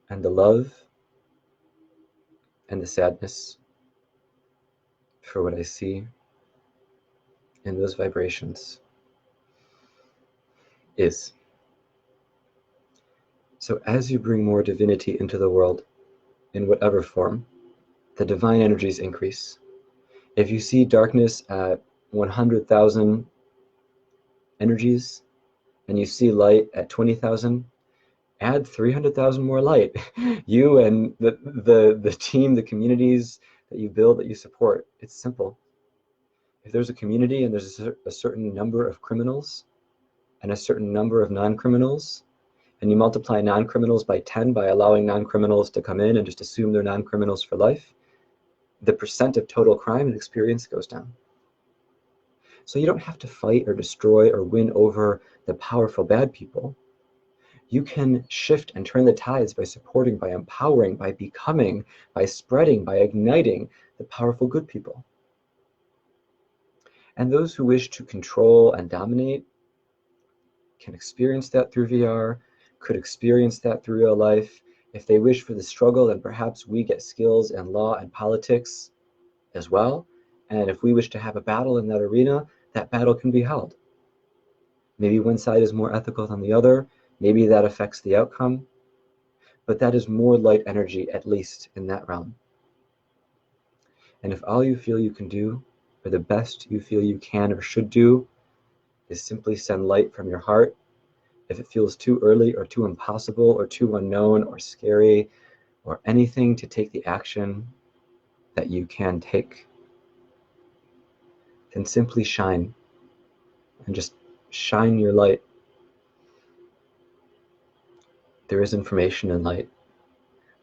and the love and the sadness for what I see in those vibrations is. So as you bring more divinity into the world, in whatever form, the divine energies increase. If you see darkness at 100,000 energies, and you see light at 20,000, add 300,000 more light. You and the team, the communities that you build, that you support. It's simple. If there's a community and there's a certain number of criminals and a certain number of non-criminals, and you multiply non-criminals by 10 by allowing non-criminals to come in and just assume they're non-criminals for life, the percent of total crime and experience goes down. So you don't have to fight or destroy or win over the powerful bad people. You can shift and turn the tides by supporting, by empowering, by becoming, by spreading, by igniting the powerful good people. And those who wish to control and dominate can experience that through VR, could experience that through real life. If they wish for the struggle, then perhaps we get skills in law and politics as well. And if we wish to have a battle in that arena, that battle can be held. Maybe one side is more ethical than the other. Maybe that affects the outcome. But that is more light energy, at least in that realm. And if all you feel you can do, or the best you feel you can or should do, is simply send light from your heart, if it feels too early or too impossible or too unknown or scary or anything to take the action that you can take, then simply shine and just shine your light. There is information in light.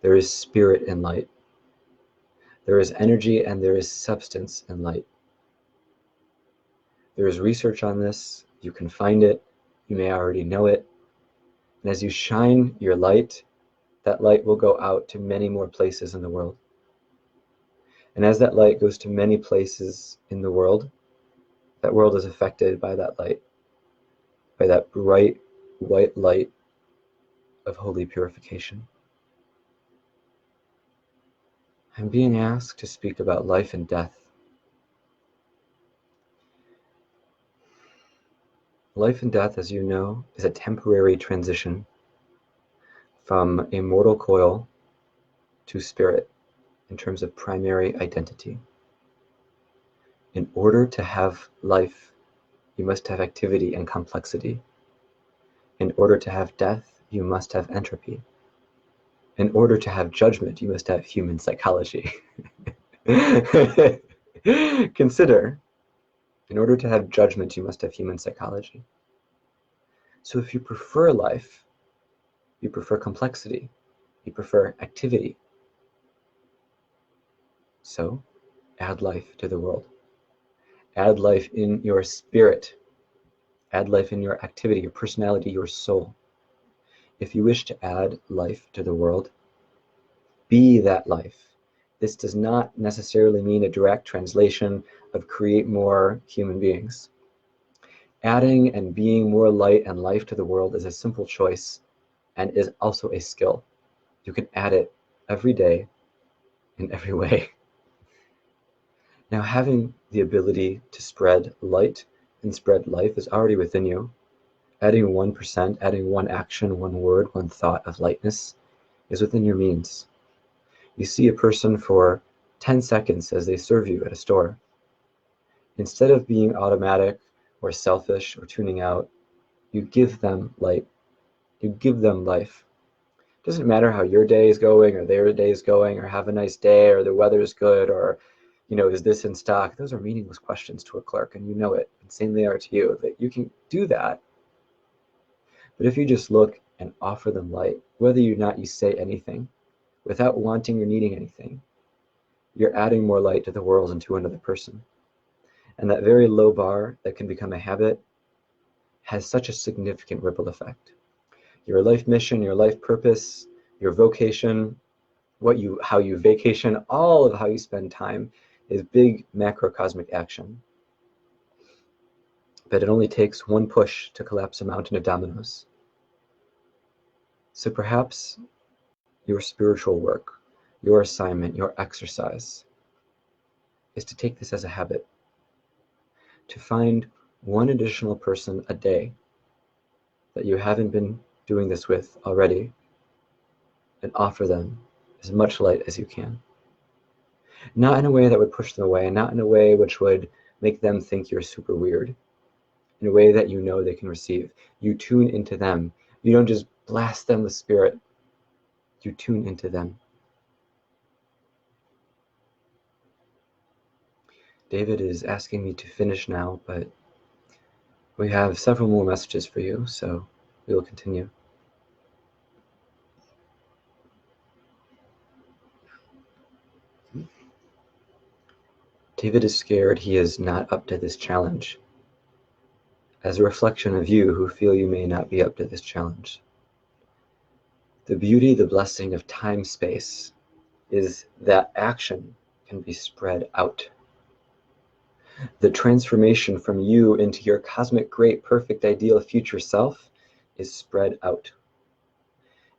There is spirit in light. There is energy and there is substance in light. There is research on this. You can find it. You may already know it. And as you shine your light, that light will go out to many more places in the world. And as that light goes to many places in the world, that world is affected by that light, by that bright white light of holy purification. I'm being asked to speak about life and death. Life and death, as you know, is a temporary transition from a mortal coil to spirit in terms of primary identity. In order to have life, you must have activity and complexity. In order to have death, you must have entropy. In order to have judgment, you must have human psychology. Consider, in order to have judgment, you must have human psychology. So if you prefer life, you prefer complexity, you prefer activity, so add life to the world. Add life in your spirit. Add life in your activity, your personality, your soul. If you wish to add life to the world, be that life. This does not necessarily mean a direct translation of create more human beings. Adding and being more light and life to the world is a simple choice and is also a skill. You can add it every day in every way. Now, having the ability to spread light and spread life is already within you. Adding 1%, adding one action, one word, one thought of lightness is within your means. You see a person for 10 seconds as they serve you at a store. Instead of being automatic or selfish or tuning out, you give them light. You give them life. It doesn't matter how your day is going or their day is going or have a nice day or the weather is good or, is this in stock? Those are meaningless questions to a clerk and you know it. And same they are to you. That you can do that. But if you just look and offer them light, whether or not you say anything, without wanting or needing anything, you're adding more light to the world and to another person. And that very low bar that can become a habit has such a significant ripple effect. Your life mission, your life purpose, your vocation, how you vacation, all of how you spend time is big macrocosmic action. But it only takes one push to collapse a mountain of dominoes. So perhaps your spiritual work, your assignment, your exercise is to take this as a habit, to find one additional person a day that you haven't been doing this with already and offer them as much light as you can. Not in a way that would push them away, and not in a way which would make them think you're super weird, in a way that you know they can receive. You tune into them. You don't just blast them with spirit. You tune into them. David is asking me to finish now, but we have several more messages for you, so we will continue. David is scared he is not up to this challenge, as a reflection of you who feel you may not be up to this challenge. The beauty, the blessing of time-space is that action can be spread out. The transformation from you into your cosmic, great, perfect, ideal future self is spread out.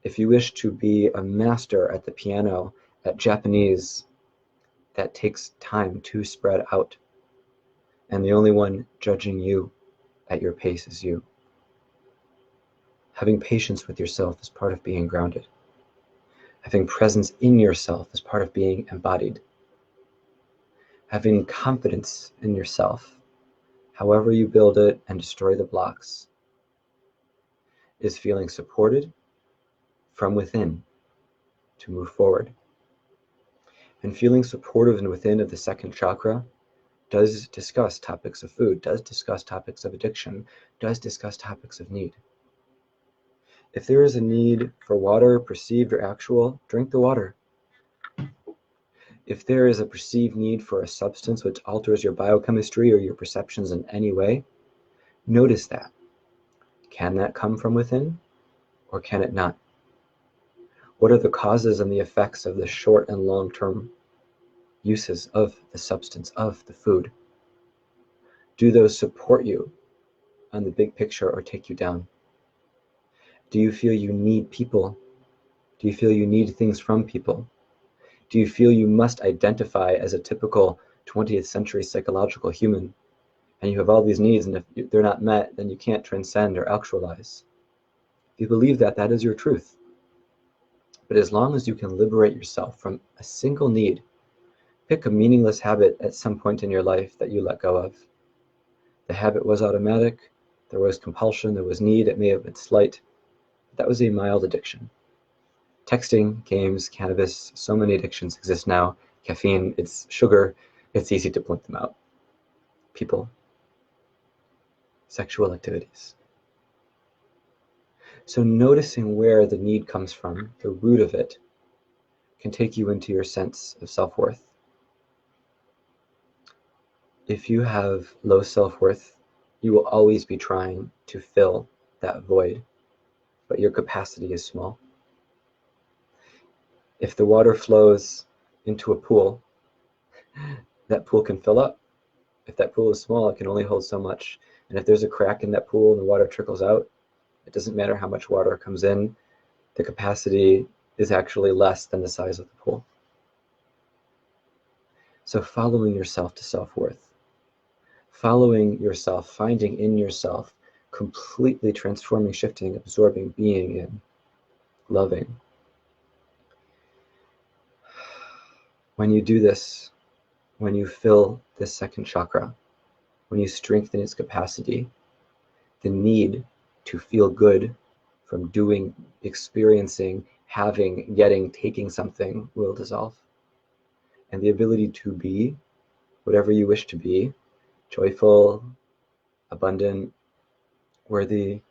If you wish to be a master at the piano, at Japanese, that takes time to spread out. And the only one judging you at your pace is you. Having patience with yourself is part of being grounded. Having presence in yourself is part of being embodied. Having confidence in yourself, however you build it and destroy the blocks, is feeling supported from within to move forward. And feeling supportive and within of the second chakra does discuss topics of food, does discuss topics of addiction, does discuss topics of need. If there is a need for water, perceived or actual, drink the water. If there is a perceived need for a substance which alters your biochemistry or your perceptions in any way, notice that. Can that come from within, or can it not? What are the causes and the effects of the short and long-term uses of the substance, of the food? Do those support you on the big picture or take you down? Do you feel you need people? Do you feel you need things from people? Do you feel you must identify as a typical 20th century psychological human, and you have all these needs, and if they're not met, then you can't transcend or actualize? If you believe that, that is your truth. But as long as you can liberate yourself from a single need, pick a meaningless habit at some point in your life that you let go of. The habit was automatic, there was compulsion, there was need, it may have been slight, but that was a mild addiction. Texting, games, cannabis, so many addictions exist now. Caffeine, it's sugar, it's easy to point them out. People, sexual activities. So noticing where the need comes from, the root of it, can take you into your sense of self-worth. If you have low self-worth, you will always be trying to fill that void, but your capacity is small. If the water flows into a pool, that pool can fill up. If that pool is small, it can only hold so much. And if there's a crack in that pool and the water trickles out, it doesn't matter how much water comes in, the capacity is actually less than the size of the pool. So following yourself to self-worth, following yourself, finding in yourself, completely transforming, shifting, absorbing, being in, loving. When you do this, when you fill this second chakra, when you strengthen its capacity, the need to feel good from doing, experiencing, having, getting, taking something will dissolve. And the ability to be whatever you wish to be, joyful, abundant, worthy,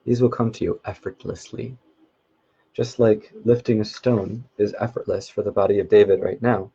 these will come to you effortlessly. Just like lifting a stone is effortless for the body of David right now,